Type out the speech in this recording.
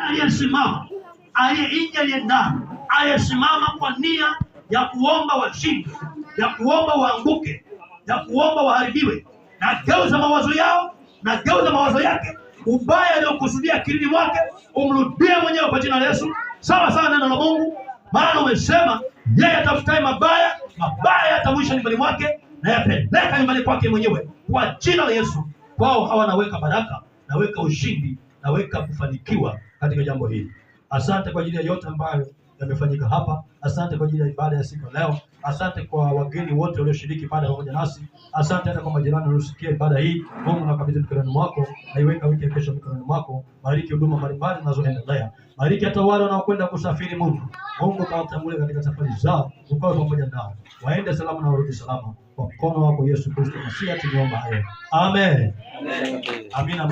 aliyesimama, aliye nje, aliye ndani, aliyesimama kwa nia ya kuomba washinde, ya kuomba waanguke, ya kuomba waharibiwe, na geuza mawazo yao, na geuza mawazo yake, ubaya aliokusudia akilini mwake umrudie mwenyewe kwa jina la Yesu. Sawa sawa neno la Mungu, maana umesema yeye atafutaye mabaya, mabaya yatamwisha nyumbani mwake, na yapeleka nyumbani kwake mwenyewe kwa jina la Yesu. Kwao hawa naweka baraka, naweka ushindi, naweka kufanikiwa katika jambo hili. Asante kwa ajili ya yote ambayo yamefanyika hapa. Asante kwa ajili ya ibada ya siku leo. Asante kwa wageni wote walioshiriki ibada pamoja nasi. Asante hata kwa majirani waliosikia ibada hii. Mungu nakabidhi mikononi mwako, naiweka wiki ya kesho mikononi mwako. Bariki huduma mbalimbali zinazoendelea. Bariki hata wale wanaokwenda kusafiri. Mungu kawatangulie katika safari zao, ukawe pamoja nao, waende salama na warudi salama, kwa mkono wako Yesu Kristo Masihi tunaomba hayo. Amen. Amen. Amina.